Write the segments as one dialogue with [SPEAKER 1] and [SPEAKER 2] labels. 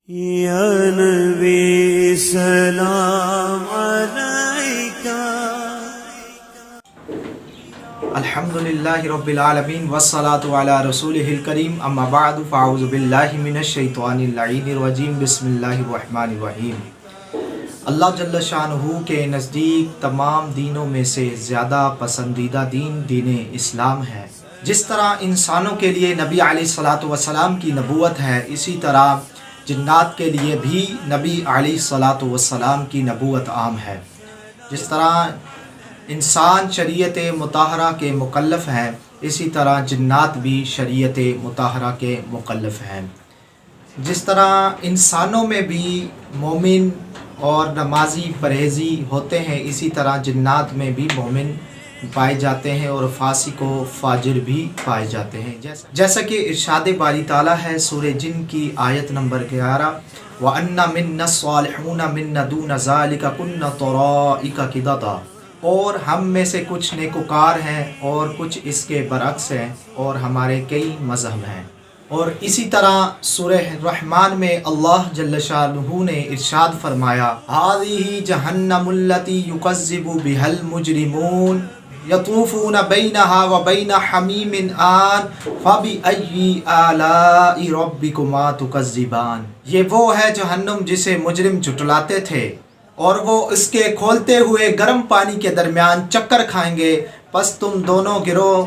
[SPEAKER 1] یا نبی سلام علیکہ۔
[SPEAKER 2] الحمدللہ رب العالمین والصلاة علی رسولہ الکریم، اما بعد فاعوذ باللہ من الشیطان اللعین الرجیم، بسم اللہ الرحمن الرحیم۔ اللہ جل شانہ کے نزدیک تمام دینوں میں سے زیادہ پسندیدہ دین دین اسلام ہے۔ جس طرح انسانوں کے لیے نبی علیہ الصلاۃ والسلام کی نبوت ہے، اسی طرح جنات کے لیے بھی نبی علیہ الصلاۃ والسلام کی نبوت عام ہے۔ جس طرح انسان شریعت مطہرہ کے مکلف ہیں، اسی طرح جنات بھی شریعت مطہرہ کے مکلف ہیں۔ جس طرح انسانوں میں بھی مومن اور نمازی پرہیزی ہوتے ہیں، اسی طرح جنات میں بھی مومن پائے جاتے ہیں اور فاسق و فاجر بھی پائے جاتے ہیں۔ جیسا کہ ارشاد باری تعالیٰ ہے سورہ جن کی آیت نمبر 11، وَأَنَّ مِنَّا الصَّالِحُونَ مِنَّا دُونَ ذَلِكَ كُنَّا طَرَائِقَ قِدَدًا، اور ہم میں سے کچھ نیکوکار ہیں اور کچھ اس کے برعکس ہیں، اور ہمارے کئی مذہب ہیں۔ اور اسی طرح سورہ رحمان میں اللہ جل شانہ نے ارشاد فرمایا، هَذِهِ جَهَنَّمُ الَّتِي يُكَذِّبُ بِهَا الْمُجْرِمُونَ یطوفون بینہا وبین حمیم آن فبأی آلاء ربکما تکذبان۔ یہ وہ ہے جہنم جسے مجرم جھٹلاتے تھے، اور وہ اس کے کھولتے ہوئے گرم پانی کے درمیان چکر کھائیں گے، پس تم دونوں گروہ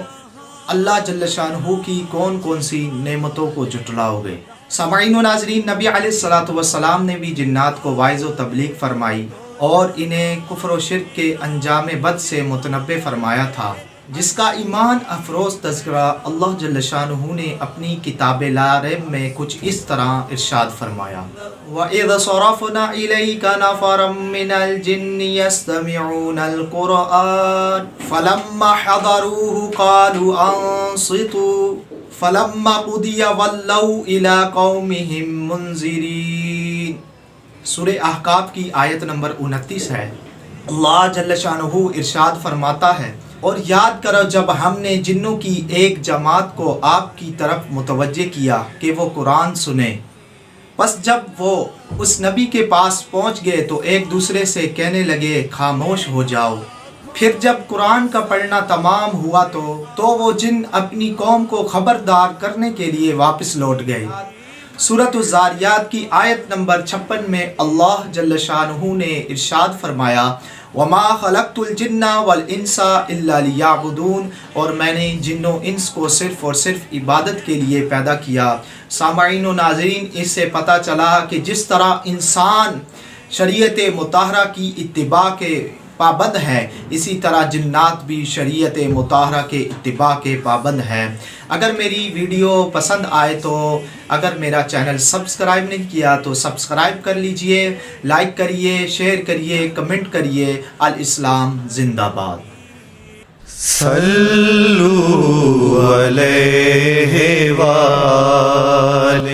[SPEAKER 2] اللہ جل شانہ کی کون کون سی نعمتوں کو جھٹلاؤ گے۔ سامعین و ناظرین، نبی علیہ الصلاۃ والسلام نے بھی جنات کو واعظ و تبلیغ فرمائی اور انہیں کفر و شرک کے انجام بد سے متنبہ فرمایا تھا، جس کا ایمان افروز تذکرہ اللہ جل شانہ نے اپنی کتاب لا ریب میں کچھ اس طرح ارشاد فرمایا، وَإِذْ صَرَفْنَا إِلَيْكَ نَفَرًا مِّنَ الْجِنِّ يَسْتَمِعُونَ الْقُرْآنَ فَلَمَّا حَضَرُوهُ قَالُوا أَنصِتُوا فَلَمَّا قُضِيَ وَلَّوْا إِلَىٰ قَوْمِهِمْ مُنذِرِينَ۔ سورہ احقاف کی آیت نمبر 29 ہے۔ اللہ جل شانہ ارشاد فرماتا ہے، اور یاد کرو جب ہم نے جنوں کی ایک جماعت کو آپ کی طرف متوجہ کیا کہ وہ قرآن سنیں، پس جب وہ اس نبی کے پاس پہنچ گئے تو ایک دوسرے سے کہنے لگے خاموش ہو جاؤ۔ پھر جب قرآن کا پڑھنا تمام ہوا تو وہ جن اپنی قوم کو خبردار کرنے کے لیے واپس لوٹ گئے۔ سورۃ الزاریات کی آیت نمبر 56 میں اللہ جل شانہ نے ارشاد فرمایا، وَمَا خَلَقْتُ الْجِنَّ وَالْإِنسَ إِلَّا لِيَعْبُدُونَ، اور میں نے جن و انس کو صرف اور صرف عبادت کے لیے پیدا کیا۔ سامعین و ناظرین، اس سے پتہ چلا کہ جس طرح انسان شریعت مطہرہ کی اتباع کے پابند ہے، اسی طرح جنات بھی شریعت مطہرہ کے اتباع کے پابند ہیں۔ اگر میری ویڈیو پسند آئے تو اگر میرا چینل سبسکرائب نہیں کیا تو سبسکرائب کر لیجئے، لائک کریے، شیئر کریے، کمنٹ کریے۔ الاسلام زندہ باد۔
[SPEAKER 1] صلو علیہ وآلہ